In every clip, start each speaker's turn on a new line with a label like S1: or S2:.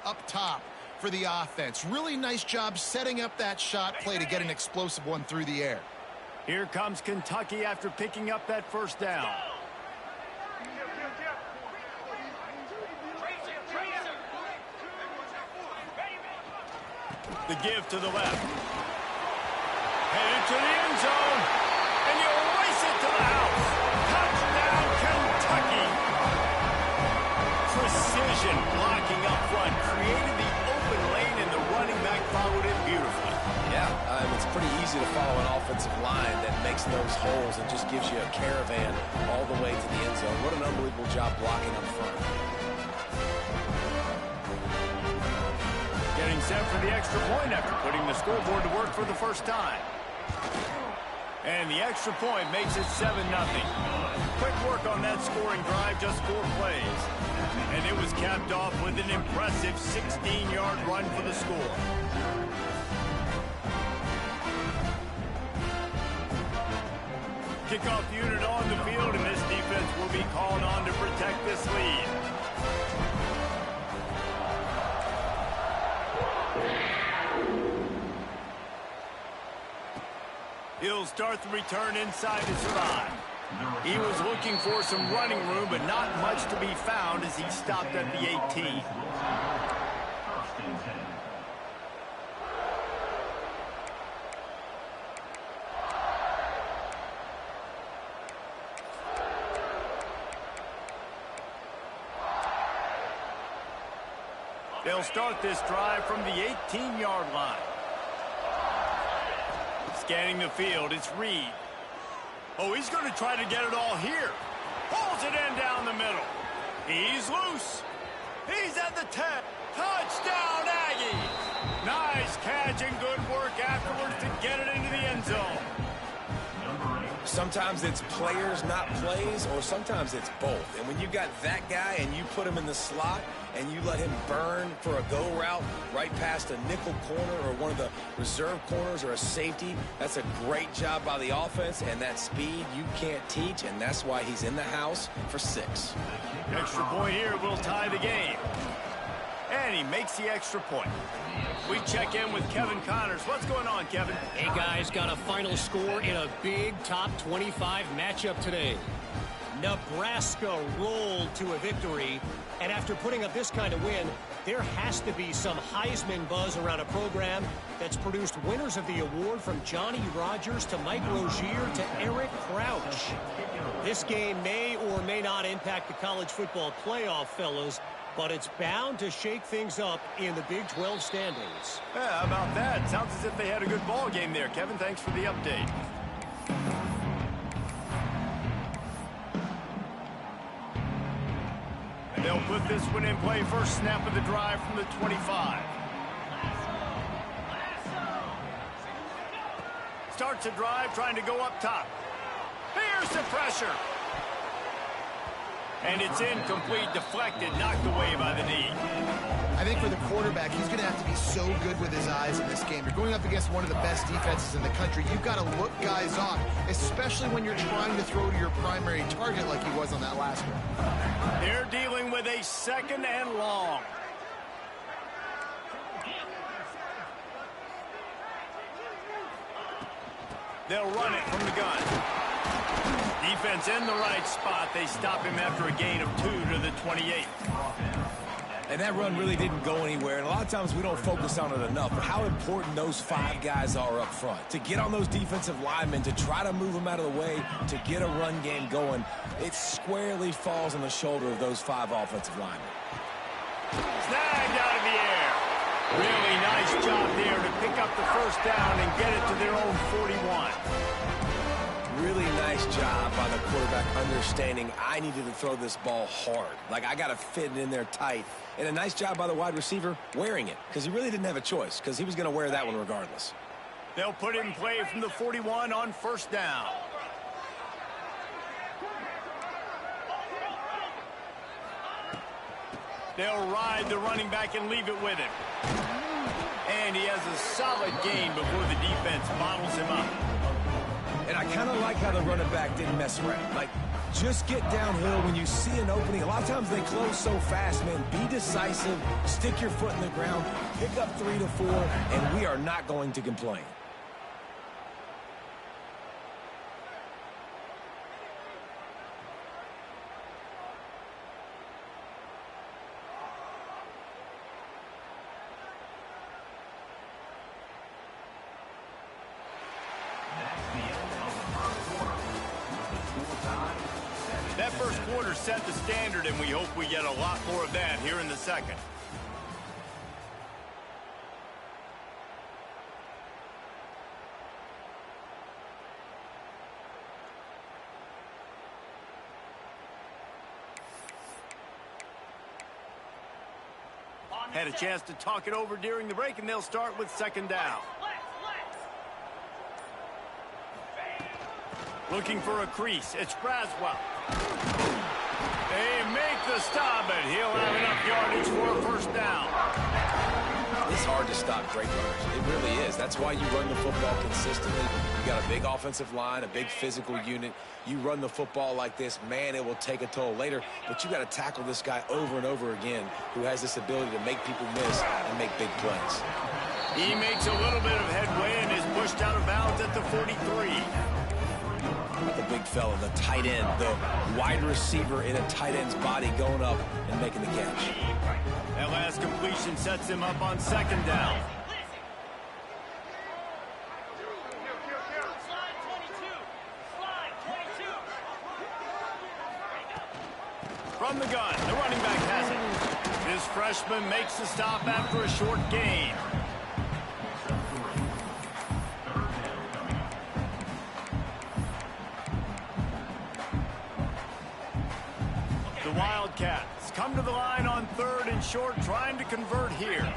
S1: up top for the offense. Really nice job setting up that shot play to get an explosive one through the air.
S2: Here comes Kentucky after picking up that first down. The give to the left. Headed to the end zone. And you race it to the house. Touchdown, Kentucky. Precision blocking up front. Created the open lane, and the running back followed it beautifully.
S3: Yeah, it's pretty easy to follow an offensive line that makes those holes and just gives you a caravan all the way to the end zone. What an unbelievable job blocking up front.
S2: Getting set for the extra point after putting the scoreboard to work for the first time. And the extra point makes it 7-0. Quick work on that scoring drive, just 4 plays. And it was capped off with an impressive 16-yard run for the score. Kickoff unit on the field, and this defense will be called on to protect this lead. He'll start the return inside to survive. He was looking for some running room, but not much to be found as he stopped at the 18. They'll start this drive from the 18-yard line. Scanning the field, it's Reed. Oh, he's going to try to get it all here. Pulls it in down the middle. He's loose. He's at the 10. Touchdown, Aggies. Nice catch and good work afterwards to get it into the end zone.
S3: Sometimes it's players, not plays, or sometimes it's both. And when you got that guy and you put him in the slot and you let him burn for a go route right past a nickel corner or one of the reserve corners or a safety, that's a great job by the offense, and that speed you can't teach, and that's why he's in the house for 6.
S2: Extra point here will tie the game. And he makes the extra point. We check in with Kevin Connors. What's going on, Kevin?
S4: Hey, guys, got a final score in a big top 25 matchup today. Nebraska rolled to a victory, and after putting up this kind of win, there has to be some Heisman buzz around a program that's produced winners of the award from Johnny Rodgers to Mike Rozier to Eric Crouch. This game may or may not impact the college football playoff, fellas, but it's bound to shake things up in the Big 12 standings.
S2: Yeah, how about that? Sounds as if they had a good ball game there, Kevin. Thanks for the update. And they'll put this one in play. First snap of the drive from the 25. Starts a drive trying to go up top. Here's the pressure. And it's incomplete, deflected, knocked away by the knee.
S1: I think for the quarterback, he's going to have to be so good with his eyes in this game. You're going up against one of the best defenses in the country. You've got to look guys off, especially when you're trying to throw to your primary target like he was on that last one.
S2: They're dealing with a 2nd and long. They'll run it from the gun. Defense in the right spot. They stop him after a gain of 2 to the 28.
S3: And that run really didn't go anywhere. And a lot of times we don't focus on it enough. But how important those 5 guys are up front. To get on those defensive linemen, to try to move them out of the way, to get a run game going, it squarely falls on the shoulder of those 5 offensive linemen.
S2: Snagged out of the air. Really nice job there to pick up the first down and get it to their own 41.
S3: Really nice job by the quarterback understanding I needed to throw this ball hard. Like, I got to fit it in there tight. And a nice job by the wide receiver wearing it, because he really didn't have a choice, because he was going to wear that one regardless.
S2: They'll put it in play from the 41 on first down. They'll ride the running back and leave it with him. And he has a solid gain before the defense bottles him up.
S3: And I kind of like how the running back didn't mess around. Like, Just get downhill when you see an opening. A lot of times they close so fast, man. Be decisive, stick your foot in the ground, pick up 3 to 4, and we are not going to complain.
S2: That first quarter set the standard, and we hope we get a lot more of that here in the second. Had a chance to talk it over during the break, and they'll start with second down. Looking for a crease. It's Braswell. They make the stop, and he'll have enough yardage for a first down.
S3: It's hard to stop great runners. It really is. That's why you run the football consistently. You got a big offensive line, a big physical unit. You run the football like this, man, it will take a toll later. But you got to tackle this guy over and over again who has this ability to make people miss and make big plays.
S2: He makes a little bit of headway and is pushed out of bounds at the 43.
S3: The big fella, the tight end, the wide receiver in a tight end's body going up and making the catch.
S2: That last completion sets him up on second down. From the gun, the running back has it. This freshman makes the stop after a short gain. The Wildcats come to the line on third and short, trying to convert here.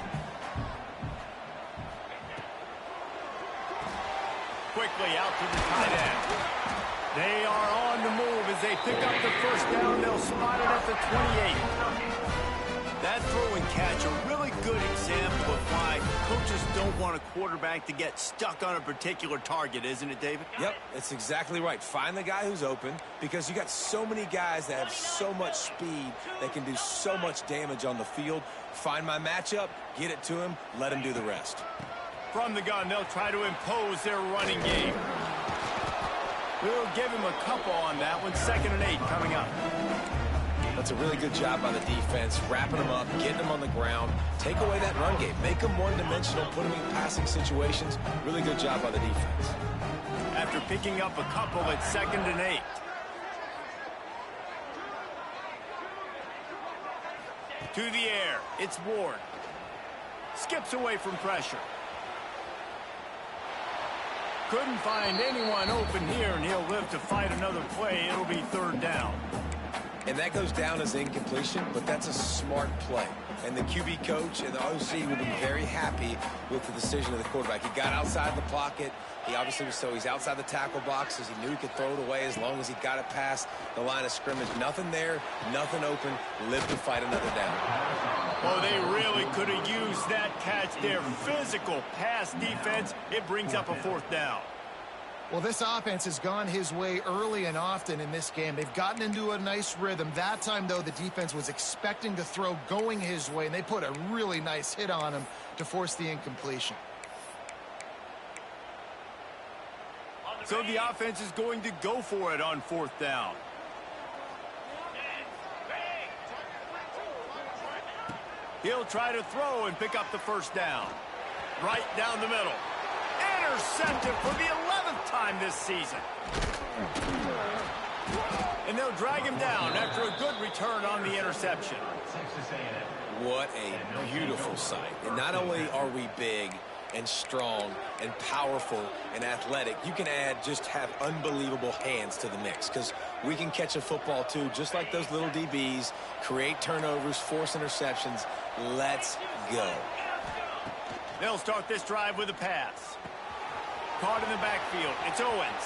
S2: Quickly out to the tight end. They are on the move as they pick up the first down. They'll spot it at the 28. That throw and catch, a really good example of why coaches don't want a quarterback to get stuck on a particular target, isn't it, David?
S3: Yep, it's exactly right. Find the guy who's open because you got so many guys that have so much speed that can do so much damage on the field. Find my matchup, get it to him, let him do the rest.
S2: From the gun, they'll try to impose their running game. We'll give him a couple on that one. 2nd and 8 coming up.
S3: That's a really good job by the defense, wrapping them up, getting them on the ground. Take away that run game. Make them one-dimensional, put them in passing situations. Really good job by the defense.
S2: After picking up a couple at 2nd and 8. To the air, it's Ward. Skips away from pressure. Couldn't find anyone open here, and he'll live to fight another play. It'll be 3rd down.
S3: And that goes down as incompletion, but that's a smart play. And the QB coach and the OC will be very happy with the decision of the quarterback. He got outside the pocket. He obviously was he's outside the tackle boxes. He knew he could throw it away as long as he got it past the line of scrimmage. Nothing there, nothing open. Live to fight another down.
S2: Oh, they really could have used that catch there. Physical pass defense. It brings up a 4th down.
S1: Well, this offense has gone his way early and often in this game. They've gotten into a nice rhythm. That time, though, the defense was expecting to throw going his way, and they put a really nice hit on him to force the incompletion.
S2: So the offense is going to go for it on 4th down. He'll try to throw and pick up the first down. Right down the middle. Intercepted for the 11th time this season. And they'll drag him down after a good return on the interception.
S3: What a beautiful sight. And not only are we big and strong and powerful and athletic, you can have unbelievable hands to the mix because we can catch a football too, just like those little DBs, create turnovers, force interceptions. Let's go.
S2: They'll start this drive with a pass. Caught in the backfield. It's Owens.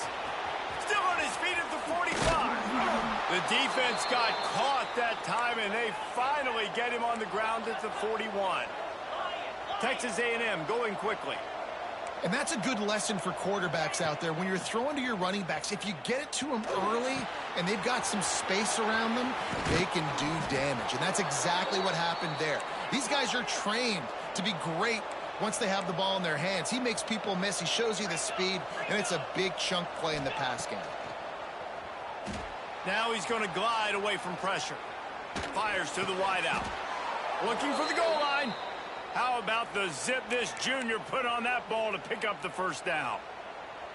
S2: Still on his feet at the 45. The defense got caught that time, and they finally get him on the ground at the 41. Texas A&M going quickly.
S1: And that's a good lesson for quarterbacks out there. When you're throwing to your running backs, if you get it to them early and they've got some space around them, they can do damage. And that's exactly what happened there. These guys are trained to be great once they have the ball in their hands. He makes people miss. He shows you the speed, and it's a big chunk play in the pass game.
S2: Now he's going to glide away from pressure. Fires to the wideout. Looking for the goal line. How about the zip this junior put on that ball to pick up the first down?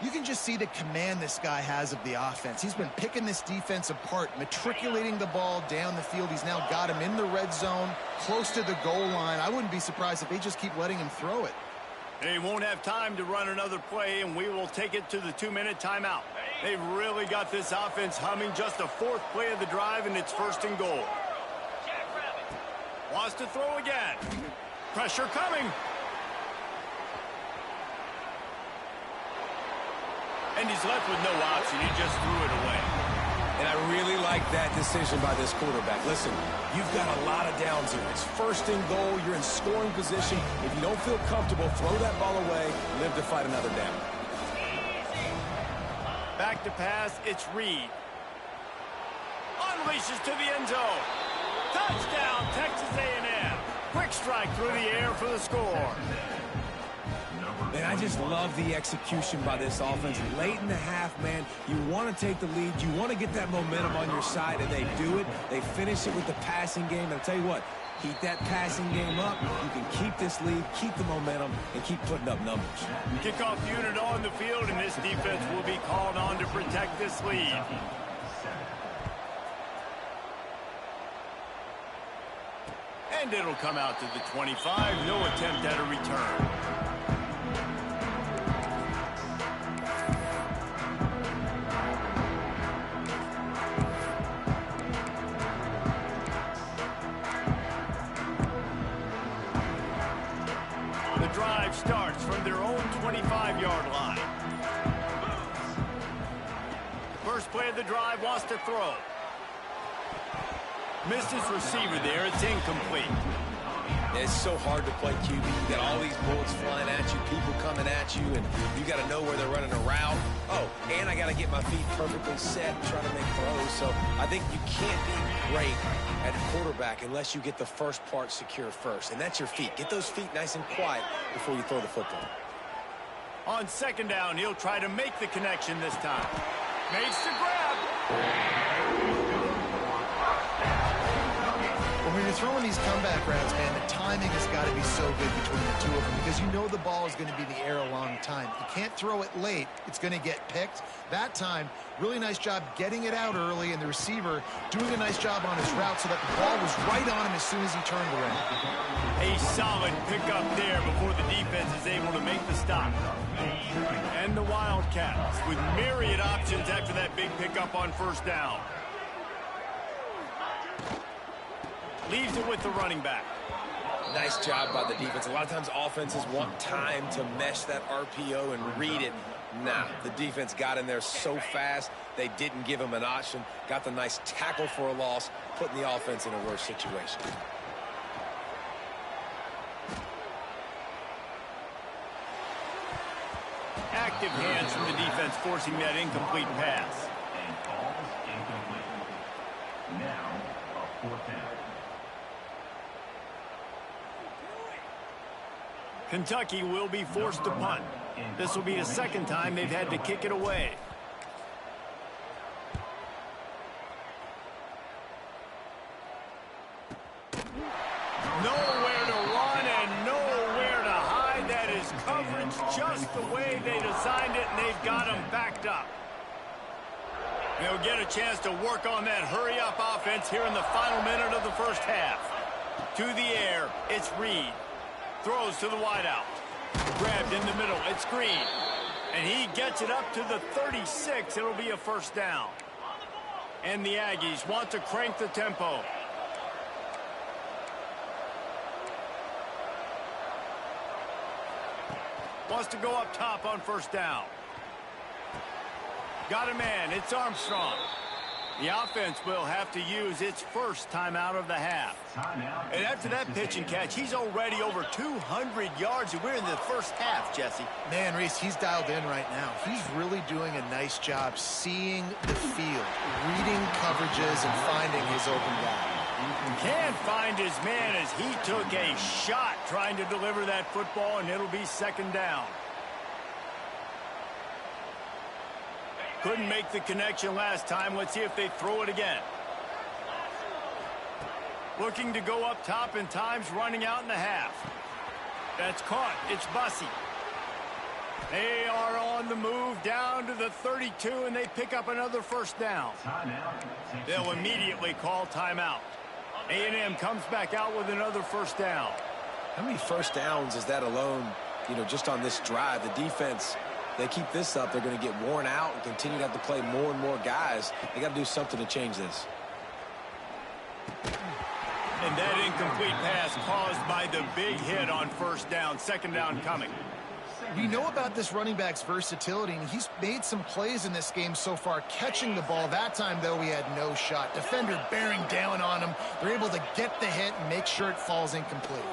S1: You can just see the command this guy has of the offense. He's been picking this defense apart, matriculating the ball down the field. He's now got him in the red zone, close to the goal line. I wouldn't be surprised if they just keep letting him throw it.
S2: They won't have time to run another play, and we will take it to the 2-minute timeout. They've really got this offense humming. Just a fourth play of the drive, and it's 1st and goal. Wants to throw again. Pressure coming. And he's left with no option. He just threw it away.
S3: And I really like that decision by this quarterback. Listen, you've got a lot of downs here. It's 1st and goal. You're in scoring position. If you don't feel comfortable, throw that ball away. Live to fight another down.
S2: Back to pass. It's Reed. Unleashes to the end zone. Touchdown, Texas A&M. Quick strike through the air for the score.
S3: Man, I just love the execution by this offense. Late in the half, man, you want to take the lead. You want to get that momentum on your side, and they do it. They finish it with the passing game. And I'll tell you what, keep that passing game up. You can keep this lead, keep the momentum, and keep putting up numbers.
S2: Kickoff unit on the field, and this defense will be called on to protect this lead. And it'll come out to the 25. No attempt at a return. The drive starts from their own 25-yard line. First play of the drive, wants to throw. Missed his receiver there. It's incomplete.
S3: It's so hard to play QB. You got all these bullets flying at you, people coming at you, and you got to know where they're running a route. Oh, and I got to get my feet perfectly set and try to make throws. So I think you can't be great at quarterback unless you get the first part secure first, and that's your feet. Get those feet nice and quiet before you throw the football.
S2: On 2nd down, he'll try to make the connection this time. Makes the grab.
S1: When you're throwing these comeback routes, man, the timing has got to be so good between the two of them because you know the ball is going to be in the air a long time. You can't throw it late. It's going to get picked. That time, really nice job getting it out early, and the receiver doing a nice job on his route so that the ball was right on him as soon as he turned around.
S2: A solid pickup there before the defense is able to make the stop. And the Wildcats with myriad options after that big pickup on 1st down. Leaves it with the running back.
S3: Nice job by the defense. A lot of times offenses want time to mesh that RPO and read it. Nah, the defense got in there so fast, they didn't give him an option. Got the nice tackle for a loss, putting the offense in a worse situation.
S2: Active hands from the defense forcing that incomplete pass.
S5: And ball is incomplete. Now, a 4th down.
S2: Kentucky will be forced to punt. This will be the 2nd time they've had to kick it away. Nowhere to run and nowhere to hide. That is coverage just the way they designed it, and they've got them backed up. They'll get a chance to work on that hurry-up offense here in the final minute of the 1st half. To the air, it's Reed. Throws to the wideout. Grabbed in the middle. It's Green. And he gets it up to the 36. It'll be a 1st down. And the Aggies want to crank the tempo. Wants to go up top on 1st down. Got a man. It's Armstrong. The offense will have to use its first timeout of the half. And after that pitch and catch, he's already over 200 yards, and we're in the first half, Jesse.
S1: Man, Reese, he's dialed in right now. He's really doing a nice job seeing the field, reading coverages, and finding his open guy.
S2: Can't find his man as he took a shot trying to deliver that football, and it'll be second down. Couldn't make the connection last time. Let's see if they throw it again. Looking to go up top, and time's running out in the half. That's caught. It's Bussey. They are on the move down to the 32, and they pick up another first down. They'll immediately call timeout. A&M comes back out with another first down.
S3: How many first downs is that alone, just on this drive? The defense, they keep this up, they're going to get worn out and continue to have to play more and more guys. They got to do something to change this.
S2: And that incomplete pass caused by the big hit on first down. Second down coming.
S1: We know about this running back's versatility, and he's made some plays in this game so far catching the ball. That time, though, he had no shot. Defender bearing down on him. They're able to get the hit and make sure it falls incomplete.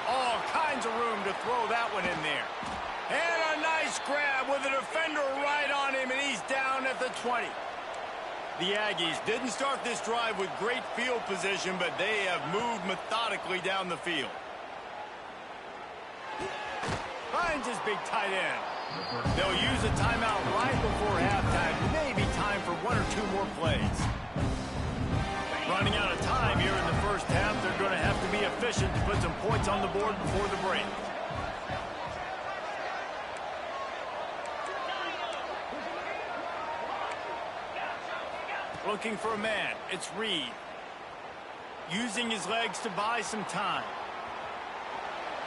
S2: All kinds of room to throw that one in there. And a nice grab with a defender right on him, and he's down at the 20. The Aggies didn't start this drive with great field position, but they have moved methodically down the field. Finds his big tight end. They'll use a timeout right before halftime. Maybe time for one or two more plays. Running out of time here in the first half. They're going to have to be efficient to put some points on the board before the break. Looking for a man. It's Reed. Using his legs to buy some time.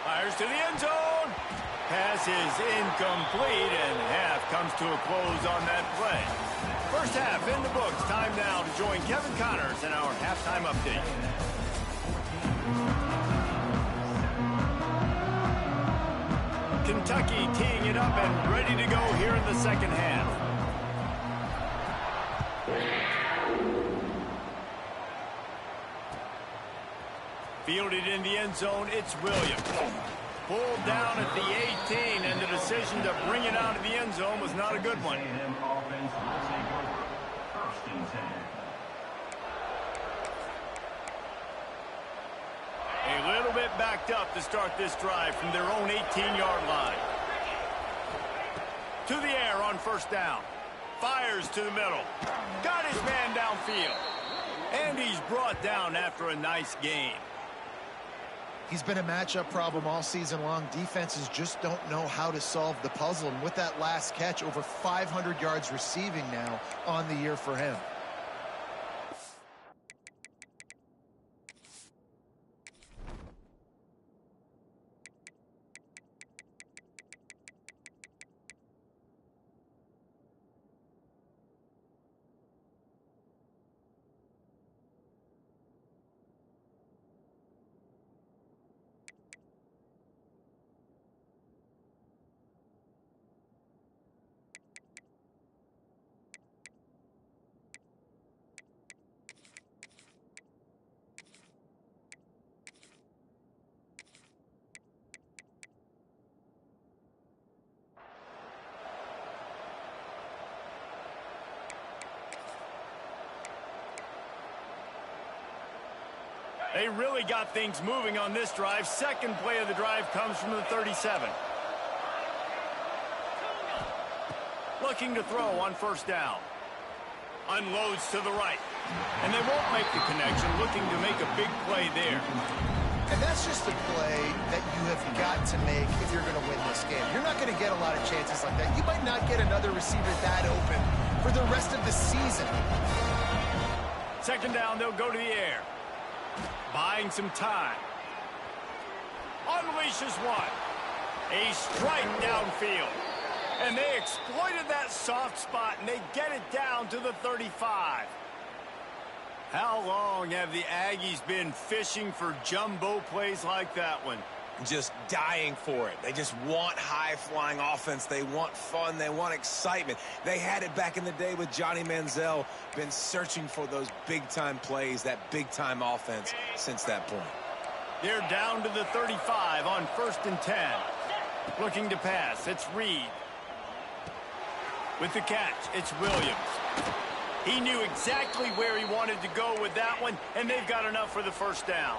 S2: Fires to the end zone. Pass is incomplete, and half comes to a close on that play. First half in the books. Time now to join Kevin Connors in our halftime update. Kentucky teeing it up and ready to go here in the second half. Fielded in the end zone, it's Williams. Pulled down at the 18, and the decision to bring it out of the end zone was not a good one. A little bit backed up to start this drive from their own 18-yard line. To the air on first down. Fires to the middle. Got his man downfield. And he's brought down after a nice gain.
S1: He's been a matchup problem all season long. Defenses just don't know how to solve the puzzle. And with that last catch, over 500 yards receiving now on the year for him.
S2: They really got things moving on this drive. Second play of the drive comes from the 37. Looking to throw on first down. Unloads to the right. And they won't make the connection. Looking to make a big play there.
S1: And that's just a play that you have got to make if you're going to win this game. You're not going to get a lot of chances like that. You might not get another receiver that open for the rest of the season.
S2: Second down, they'll go to the air. Buying some time. Unleashes one. A strike downfield. And they exploited that soft spot, and they get it down to the 35. How long have the Aggies been fishing for jumbo plays like that one?
S3: just dying for it. They just want high-flying offense. They want fun. They want excitement. They had it back in the day with Johnny Manziel, been searching for those big-time plays, that big-time offense since that point.
S2: They're down to the 35 on 1st and 10. Looking to pass, it's Reed. With the catch, it's Williams. He knew exactly where he wanted to go with that one, and they've got enough for the first down.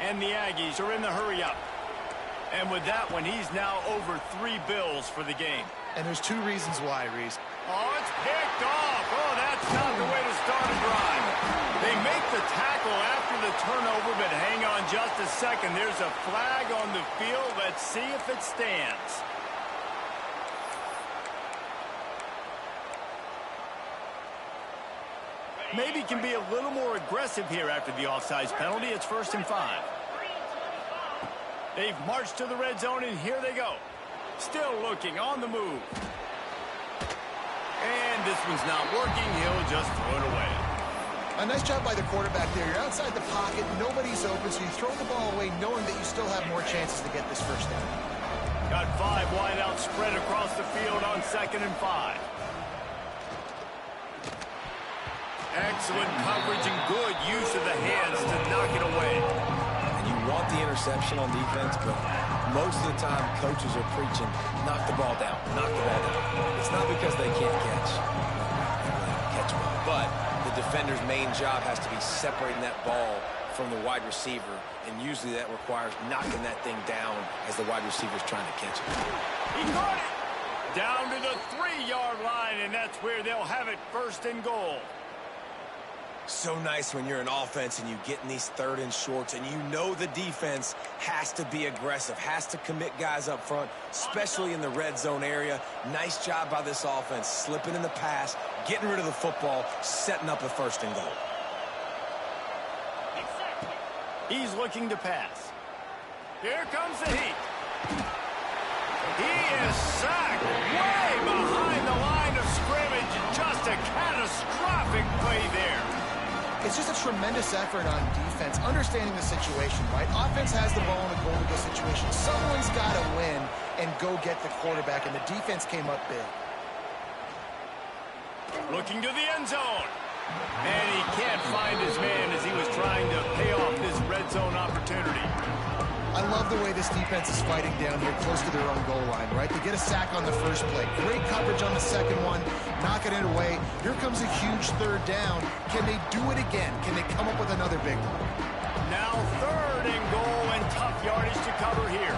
S2: And the Aggies are in the hurry-up. And with that one, he's now over 3 bills for the game.
S1: And there's 2 reasons why, Reese.
S2: Oh, it's picked off. Oh, that's not the way to start a drive. They make the tackle after the turnover, but hang on just a second. There's a flag on the field. Let's see if it stands. Maybe can be a little more aggressive here after the offsides penalty. It's 1st and 5. They've marched to the red zone, and here they go. Still looking on the move. And this one's not working. He'll just throw it away.
S1: A nice job by the quarterback there. You're outside the pocket. Nobody's open, so you throw the ball away knowing that you still have more chances to get this first down.
S2: Got 5 wide out spread across the field on 2nd and 5. Excellent coverage and good use of the hands to knock it away.
S3: And you want the interception on defense, but most of the time coaches are preaching, knock the ball down, knock the ball down. It's not because they can't catch well, but the defender's main job has to be separating that ball from the wide receiver, and usually that requires knocking that thing down as the wide receiver's trying to catch it.
S2: He caught it! Down to the 3-yard line, and that's where they'll have it, 1st and goal.
S3: So nice when you're an offense and you get in these 3rd and shorts and you know the defense has to be aggressive, has to commit guys up front, especially in the red zone area. Nice job by this offense, slipping in the pass, getting rid of the football, setting up a 1st and goal.
S2: He's looking to pass. Here comes the heat. He is sacked way behind the line of scrimmage. Just a catastrophic play there.
S1: It's just a tremendous effort on defense, understanding the situation, right? Offense has the ball in the goal-to-go situation. Someone's got to win and go get the quarterback, and the defense came up big.
S2: Looking to the end zone. And he can't find his man as he was trying to pay off this red zone opportunity.
S1: I love the way this defense is fighting down here close to their own goal line, right? They get a sack on the first play. Great coverage on the second one, knocking it away. Here comes a huge 3rd down. Can they do it again? Can they come up with another big one?
S2: Now 3rd and goal, and tough yardage to cover here.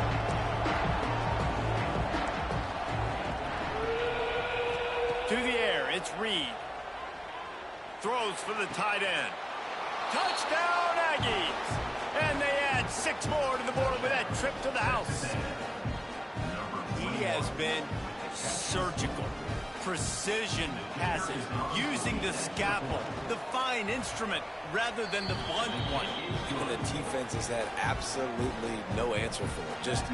S2: To the air, it's Reed. Throws for the tight end. Touchdown, Aggies! And they add 6 more to the board with that trip to the house. He has been surgical, precision passes, using the scalpel, the fine instrument, rather than the blunt one.
S3: Even the defense has had absolutely no answer for it. Just,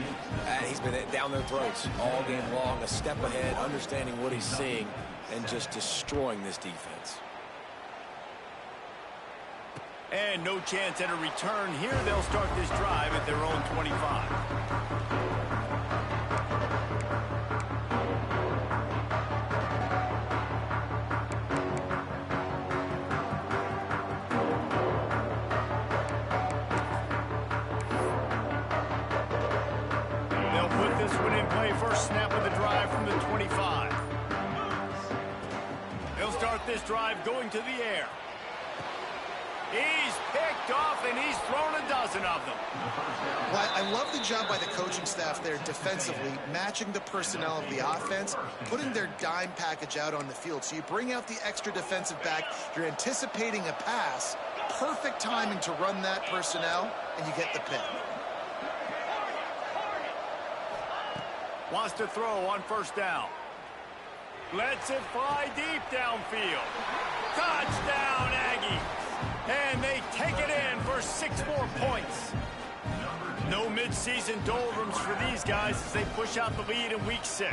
S3: he's been down their throats all game long, a step ahead, understanding what he's seeing, and just destroying this defense.
S2: And no chance at a return here. They'll start this drive at their own 25. They'll put this one in play. First snap of the drive from the 25. They'll start this drive going to the air. He's picked off, and he's thrown a dozen of them.
S1: Well, I love the job by the coaching staff there defensively, matching the personnel of the offense, putting their dime package out on the field. So you bring out the extra defensive back, you're anticipating a pass, perfect timing to run that personnel, and you get the pick.
S2: Wants to throw on 1st down. Lets it fly deep downfield. Touchdown, Aggies. And they take it in for 6 more points. No mid-season doldrums for these guys as they push out the lead in week 6.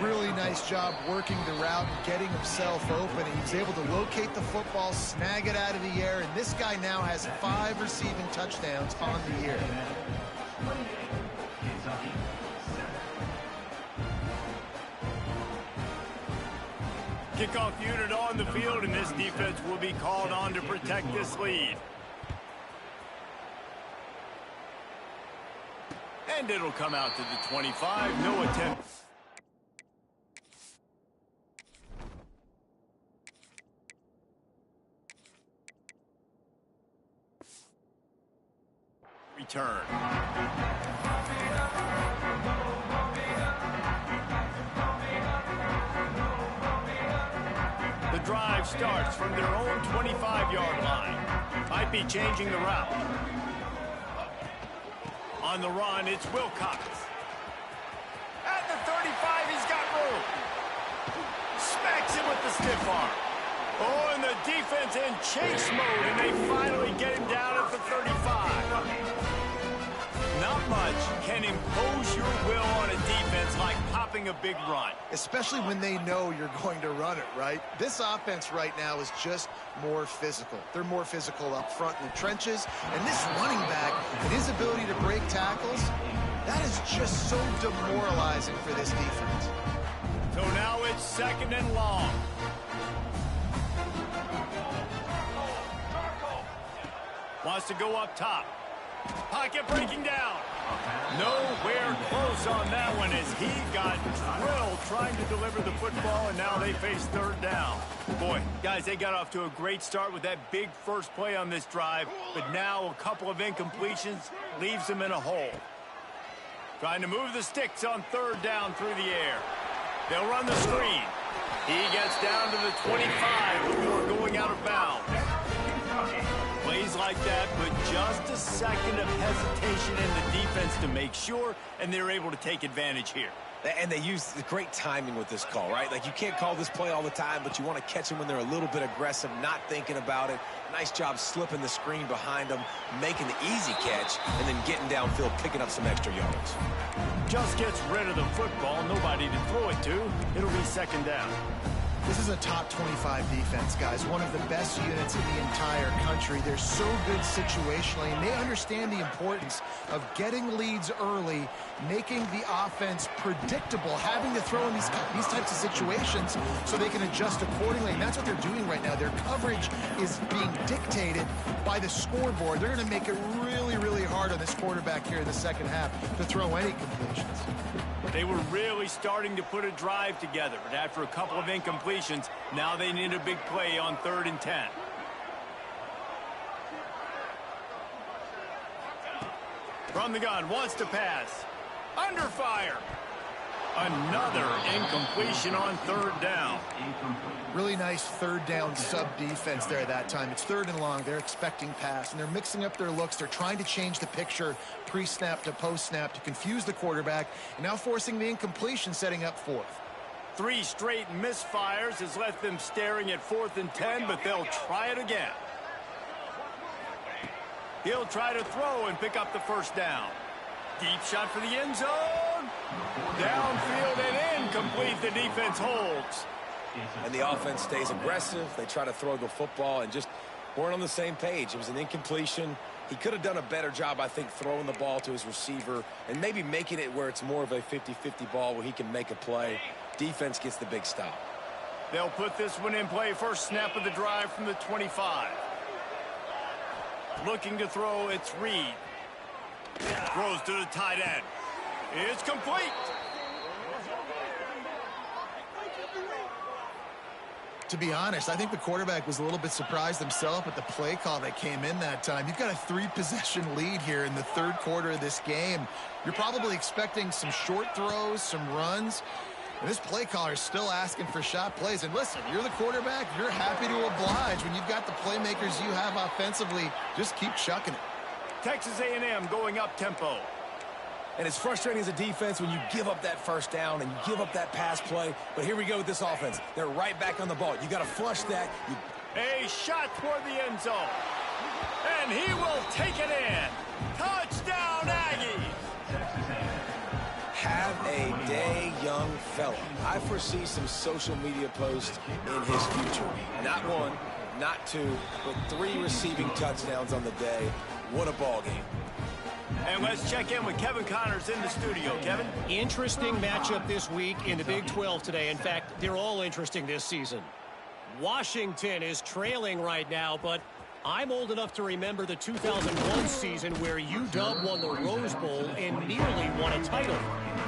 S1: Really nice job working the route and getting himself open. He was able to locate the football, snag it out of the air, and this guy now has 5 receiving touchdowns on the year.
S2: Kickoff unit on the field, and this defense will be called on to protect this lead. And it'll come out to the 25. No attempt. Return. The drive starts from their own 25-yard line. Might be changing the route. On the run, it's Wilcox. At the 35, he's got room. Smacks him with the stiff arm. Oh, and the defense in chase mode, and they finally get him down at the 35. Not much can impose your will on a defense like popping a big run.
S1: Especially when they know you're going to run it, right? This offense right now is just more physical. They're more physical up front in the trenches. And this running back and his ability to break tackles, that is just so demoralizing for this defense.
S2: So now it's 2nd and long. Wants to go up top. Pocket breaking down. Nowhere close on that one as he got drilled trying to deliver the football, and now they face 3rd down. Boy, guys, they got off to a great start with that big first play on this drive, but now a couple of incompletions leaves them in a hole. Trying to move the sticks on 3rd down through the air. They'll run the screen. He gets down to the 25 before going out of bounds. Plays like that, but just a second of hesitation in the defense to make sure, and they're able to take advantage here.
S3: And they use great timing with this call, right? Like, you can't call this play all the time, but you want to catch them when they're a little bit aggressive, not thinking about it. Nice job slipping the screen behind them, making the easy catch, and then getting downfield, picking up some extra yards.
S2: Just gets rid of the football, nobody to throw it to. It'll be 2nd down.
S1: This is a top 25 defense, guys. One of the best units in the entire country. They're so good situationally, and they understand the importance of getting leads early, making the offense predictable, having to throw in these types of situations so they can adjust accordingly. And that's what they're doing right now. Their coverage is being dictated by the scoreboard. They're going to make it really, really hard on this quarterback here in the second half to throw any completions.
S2: They were really starting to put a drive together, but after a couple of incompletions, now they need a big play on 3rd and 10. From the gun, wants to pass. Under fire. Another incompletion on 3rd down.
S1: Really nice 3rd down sub-defense there that time. It's 3rd and long. They're expecting pass, and they're mixing up their looks. They're trying to change the picture pre-snap to post-snap to confuse the quarterback, and now forcing the incompletion, setting up 4th.
S2: 3 straight misfires has left them staring at 4th and 10, but they'll try it again. He'll try to throw and pick up the 1st down. Deep shot for the end zone. Downfield and incomplete. The defense holds.
S3: And the offense stays aggressive. They try to throw the football and just weren't on the same page. It was an incompletion. He could have done a better job, I think, throwing the ball to his receiver and maybe making it where it's more of a 50-50 ball where he can make a play. Defense gets the big stop.
S2: They'll put this one in play. First snap of the drive from the 25. Looking to throw, it's Reed. Throws to the tight end. It's complete.
S1: To be honest, I think the quarterback was a little bit surprised himself at the play call that came in that time. You've got a 3-possession lead here in the 3rd quarter of this game. You're probably expecting some short throws, some runs. And this play caller is still asking for shot plays. And listen, you're the quarterback. You're happy to oblige. When you've got the playmakers you have offensively, just keep chucking it.
S2: Texas A&M going up tempo.
S3: And it's frustrating as a defense when you give up that 1st down and you give up that pass play. But here we go with this offense. They're right back on the ball. You got to flush that.
S2: A shot toward the end zone. And he will take it in. Touchdown!
S3: young fella. I foresee some social media posts in his future. Not one, not two, but 3 receiving touchdowns on the day. What a ball game.
S2: And let's check in with Kevin Connors in the studio. Kevin?
S4: Interesting matchup this week in the Big 12 today. In fact, they're all interesting this season. Washington is trailing right now, but I'm old enough to remember the 2001 season where UW won the Rose Bowl and nearly won a title.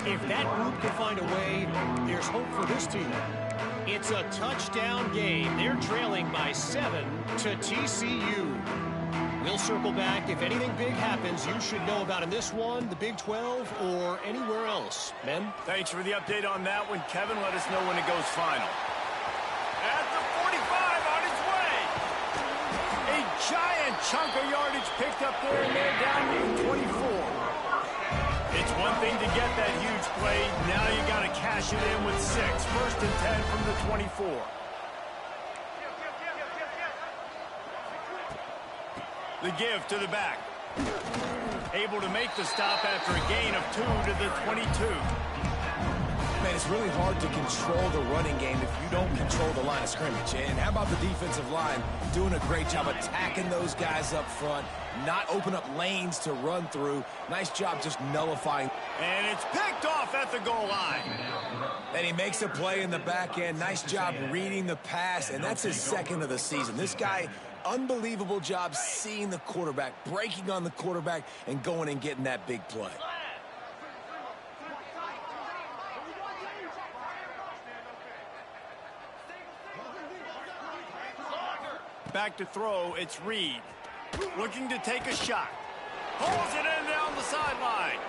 S4: If that group can find a way, there's hope for this team. It's a touchdown game. They're trailing by 7 to TCU. We'll circle back. If anything big happens, you should know about in this one, the Big 12, or anywhere else. Men?
S2: Thanks for the update on that one, Kevin. Let us know when it goes final. At the 45, on its way. A giant chunk of yardage picked up there, and they're down to the 24. It's one thing to get that huge play. Now you got to cash it in with 6. 1st and 10 from the 24. The give to the back. Able to make the stop after a gain of 2 to the 22.
S3: Man, it's really hard to control the running game if you don't control the line of scrimmage. And how about the defensive line doing a great job attacking those guys up front, not open up lanes to run through. Nice job just nullifying.
S2: And it's picked off at the goal line.
S3: And he makes a play in the back end. Nice job reading the pass, and that's his 2nd of the season. This guy, unbelievable job seeing the quarterback, breaking on the quarterback, and going and getting that big play.
S2: Back to throw, it's Reed. Looking to take a shot. Pulls it in down the sideline.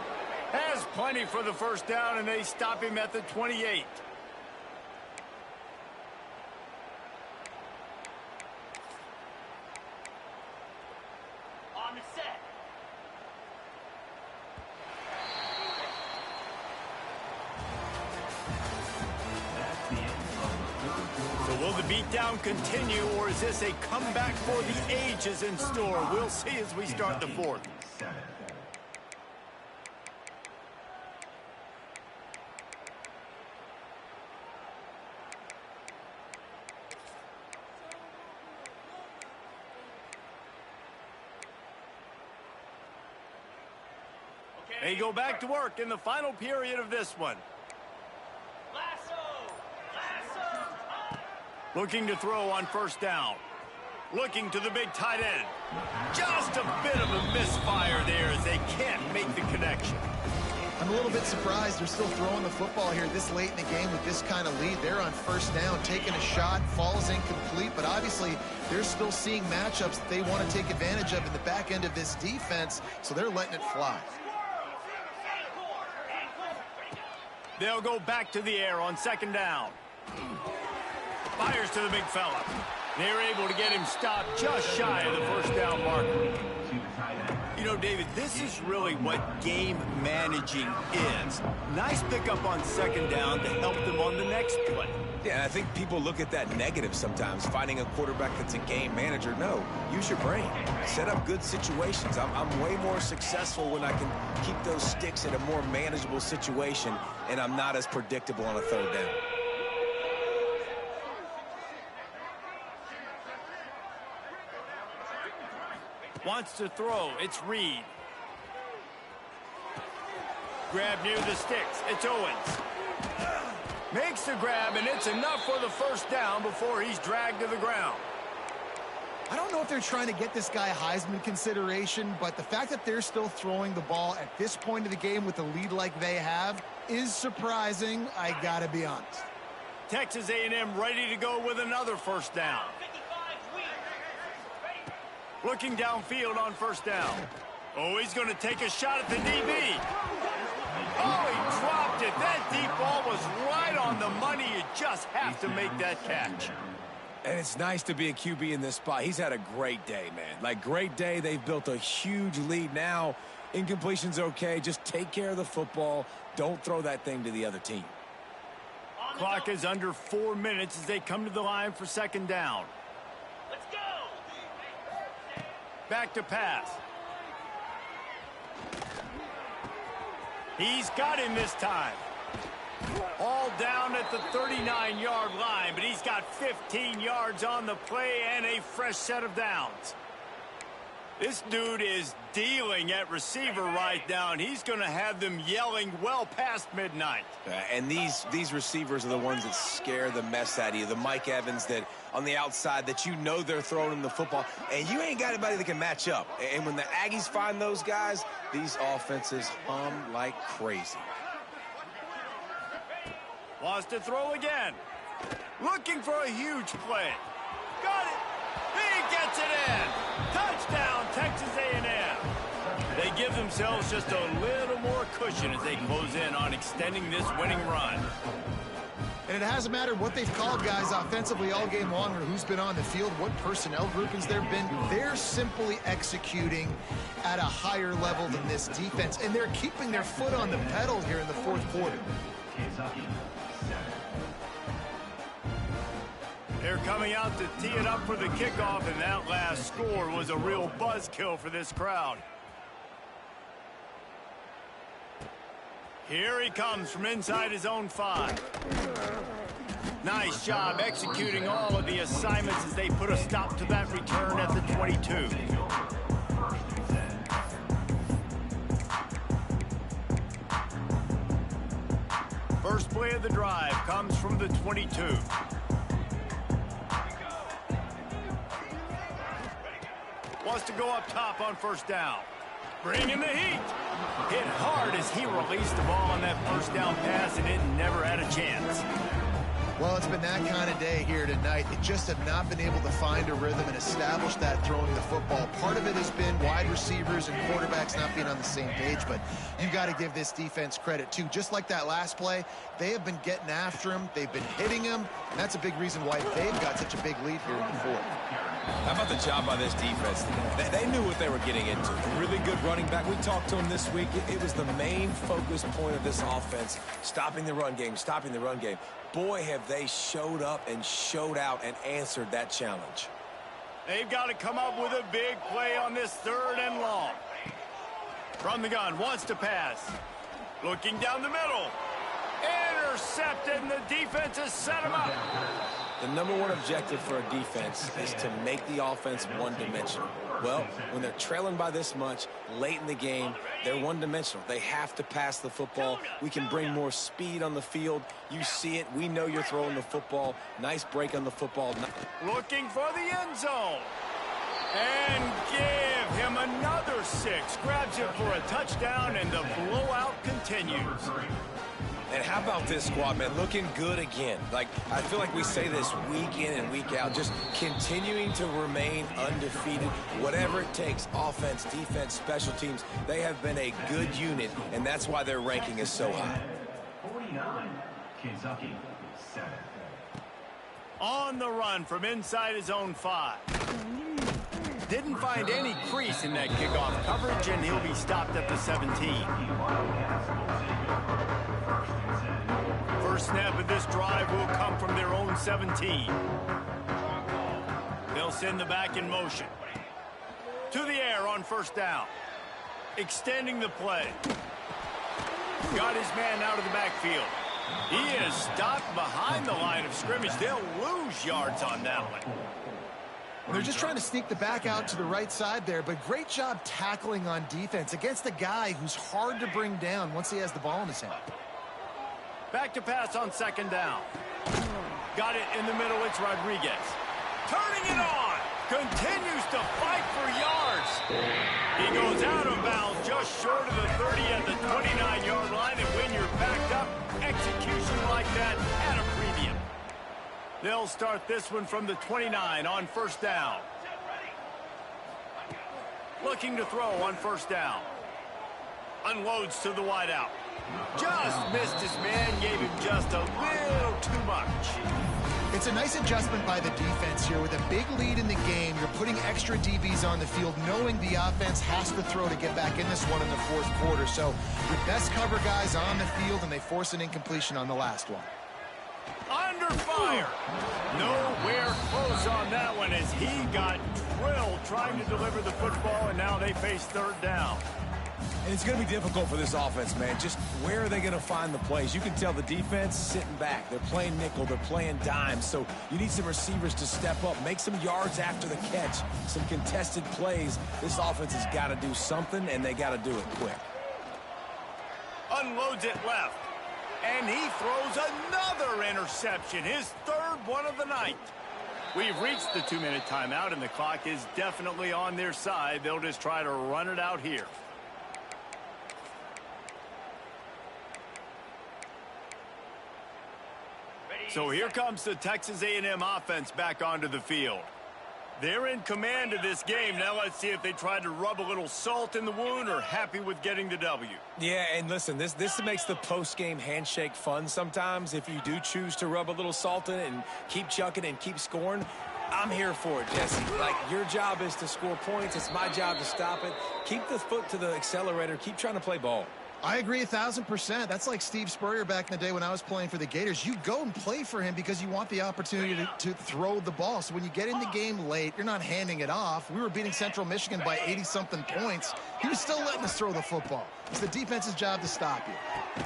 S2: Has plenty for the 1st down, and they stop him at the 28.
S6: On the set.
S2: So will the beatdown continue, or is this a comeback for the ages in store? We'll see as we start the 4th. They go back to work in the final period of this one. Looking to throw on 1st down. Looking to the big tight end. Just a bit of a misfire there as they can't make the connection.
S1: I'm a little bit surprised they're still throwing the football here this late in the game with this kind of lead. They're on 1st down, taking a shot, falls incomplete, but obviously they're still seeing matchups that they want to take advantage of in the back end of this defense, so they're letting it fly.
S2: They'll go back to the air on 2nd down. Fires to the big fella. They're able to get him stopped just shy of the 1st down marker. You know, David, this is really what game managing is. Nice pickup on 2nd down to help them on the next play.
S3: Yeah, and I think people look at that negative sometimes, finding a quarterback that's a game manager. No, use your brain. Set up good situations. I'm way more successful when I can keep those sticks in a more manageable situation, and I'm not as predictable on a 3rd down.
S2: Wants to throw. It's Reed. Grab near the sticks. It's Owens. Makes the grab, and it's enough for the 1st down before he's dragged to the ground.
S1: I don't know if they're trying to get this guy Heisman consideration, but the fact that they're still throwing the ball at this point of the game with a lead like they have is surprising, I gotta be honest.
S2: Texas A&M ready to go with another 1st down. Looking downfield on 1st down. Oh, he's going to take a shot at the DB. Oh, he dropped it. That deep ball was right on the money. You just have to make that catch.
S3: And it's nice to be a QB in this spot. He's had a great day, man. Like, great day. They've built a huge lead now. Incompletion's okay. Just take care of the football. Don't throw that thing to the other team.
S2: Clock is under 4 minutes as they come to the line for 2nd down.
S6: Let's go.
S2: Back to pass. He's got him this time. All down at the 39-yard line, but he's got 15 yards on the play and a fresh set of downs. This dude is dealing at receiver right now, and he's going to have them yelling well past midnight.
S3: And these receivers are the ones that scare the mess out of you. The Mike Evans that on the outside that you know they're throwing him the football, and you ain't got anybody that can match up. And when the Aggies find those guys, these offenses hum like crazy.
S2: Wants to throw again. Looking for a huge play. Got it. He gets it in. Touchdown, Texas A&M. They give themselves just a little more cushion as they close in on extending this winning run.
S1: And it hasn't mattered what they've called guys offensively all game long or who's been on the field, what personnel groupings there have been. They're simply executing at a higher level than this defense, and they're keeping their foot on the pedal here in the fourth quarter.
S5: Kentucky, 7.
S2: They're coming out to tee it up for the kickoff, and that last score was a real buzzkill for this crowd. Here he comes from inside his own 5. Nice job executing all of the assignments as they put a stop to that return at the 22. First play of the drive comes from the 22. Wants to go up top on first down. Bringing the heat. Hit hard as he released the ball on that first down pass, and it never had a chance.
S1: Well, it's been that kind of day here tonight. They just have not been able to find a rhythm and establish that throwing the football. Part of it has been wide receivers and quarterbacks not being on the same page, but you got to give this defense credit, too. Just like that last play, they have been getting after him. They've been hitting him, and that's a big reason why they've got such a big lead here in the fourth.
S3: How about the job by this defense? They knew what they were getting into. A really good running back. We talked to him this week. It was the main focus point of this offense, stopping the run game, stopping the run game. Boy, have they showed up and showed out and answered that challenge.
S2: They've got to come up with a big play on this 3rd and long. From the gun, wants to pass. Looking down the middle. Intercepted, and the defense has set him up.
S3: The number one objective for a defense is to make the offense one-dimensional. Well, when they're trailing by this much late in the game, they're one-dimensional. They have to pass the football. We can bring more speed on the field. You see it. We know you're throwing the football. Nice break on the football.
S2: Looking for the end zone. And give him another 6. Grabs it for a touchdown, and the blowout continues.
S3: And how about this squad, man? Looking good again. Like, I feel like we say this week in and week out, just continuing to remain undefeated. Whatever it takes, offense, defense, special teams, they have been a good unit, and that's why their ranking is so high.
S5: 49, Kentucky, 7.
S2: On the run from inside his own 5. Didn't find any crease in that kickoff coverage, and he'll be stopped at the 17. First snap of this drive will come from their own 17. They'll send the back in motion. To the air on first down. Extending the play. Got his man out of the backfield. He is stopped behind the line of scrimmage. They'll lose yards on that one.
S1: They're just trying to sneak the back out to the right side there, but great job tackling on defense against a guy who's hard to bring down once he has the ball in his hand.
S2: Back to pass on second down. Got it in the middle. It's Rodriguez. Turning it on. Continues to fight for yards. He goes out of bounds just short of the 30 at the 29-yard line, and when you're backed up, execution like that at a premium. They'll start this one from the 29 on first down. Looking to throw on first down. Unloads to the wideout. Just missed his man, gave him just a little too much.
S1: It's a nice adjustment by the defense here. With a big lead in the game, you're putting extra DBs on the field, knowing the offense has to throw to get back in this one in the fourth quarter. So your best cover guys on the field, and they force an incompletion on the last one.
S2: Under fire. Nowhere close on that one as he got drilled trying to deliver the football, and now they face third down.
S3: And it's going to be difficult for this offense, man. Just where are they going to find the plays? You can tell the defense sitting back. They're playing nickel. They're playing dime. So you need some receivers to step up, make some yards after the catch, some contested plays. This offense has got to do something, and they got to do it quick.
S2: Unloads it left. And he throws another interception, his third one of the night. We've reached the 2-minute timeout, and the clock is definitely on their side. They'll just try to run it out here. So here comes the Texas A&M offense back onto the field. They're in command of this game. Now let's see if they try to rub a little salt in the wound or happy with getting the W.
S3: Yeah, and listen, this makes the post-game handshake fun sometimes. If you do choose to rub a little salt in it and keep chucking and keep scoring, I'm here for it, Jesse. Like, your job is to score points. It's my job to stop it. Keep the foot to the accelerator. Keep trying to play ball.
S1: I agree 1,000%. That's like Steve Spurrier back in the day when I was playing for the Gators. You go and play for him because you want the opportunity to throw the ball. So when you get in the game late, you're not handing it off. We were beating Central Michigan by 80-something points. He was still letting us throw the football. It's the defense's job to stop you.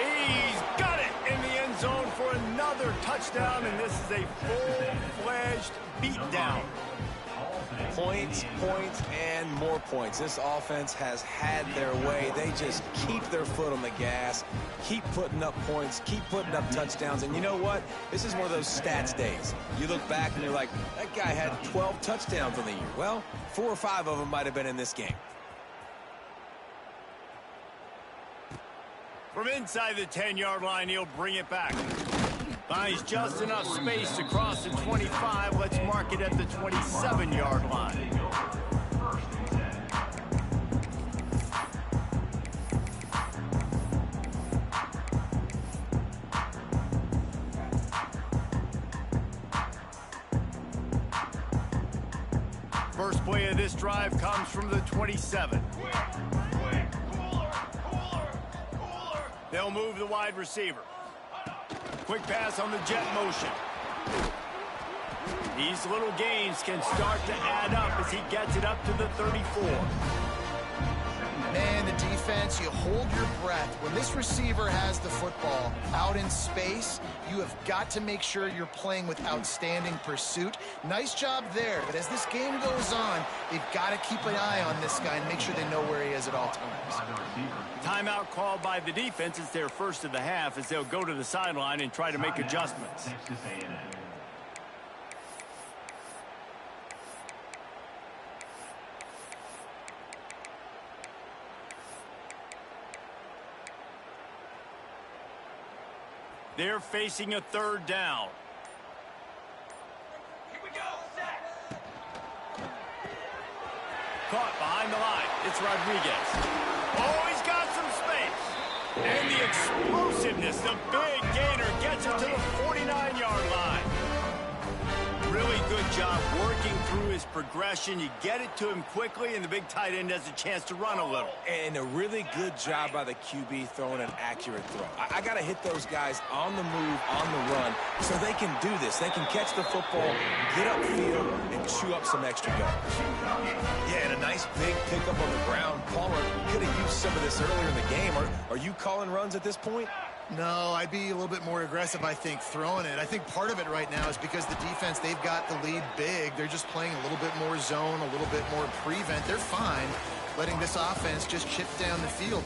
S2: He's got it in the end zone for another touchdown, and this is a full-fledged beatdown.
S3: Points, points, and more points. This offense has had their way. They just keep their foot on the gas, keep putting up points, keep putting up touchdowns. And you know what? This is one of those stats days. You look back and you're like, that guy had 12 touchdowns on the year. Well, 4 or 5 of them might have been in this game.
S2: From inside the 10-yard line, he'll bring it back. Finds just enough space to cross the 25. Let's mark it at the 27-yard line. First play of this drive comes from the 27. They'll move the wide receiver. Quick pass on the jet motion. These little gains can start to add up as he gets it up to the 34.
S1: Man, the defense, you hold your breath. When this receiver has the football out in space, you have got to make sure you're playing with outstanding pursuit. Nice job there, but as this game goes on, they've got to keep an eye on this guy and make sure they know where he is at all times.
S2: Timeout called by the defense. It's their first of the half as they'll go to the sideline and try to make adjustments. They're facing a third down. Here we go, set. Caught behind the line. It's Rodriguez. Oh, he's got some space. And the explosiveness, the big gainer gets it to the 49-yard line. Really good job working through his progression. You get it to him quickly, and the big tight end has a chance to run a little.
S3: And a really good job by the QB throwing an accurate throw. I got to hit those guys on the move, on the run, so they can do this. They can catch the football, get upfield, and chew up some extra yards. Yeah, and a nice big pickup on the ground. Palmer could have used some of this earlier in the game. Are you calling runs at this point?
S1: No, I'd be a little bit more aggressive, I think, throwing it. I think part of it right now is because the defense, they've got the lead big. They're just playing a little bit more zone, a little bit more prevent. They're fine letting this offense just chip down the field.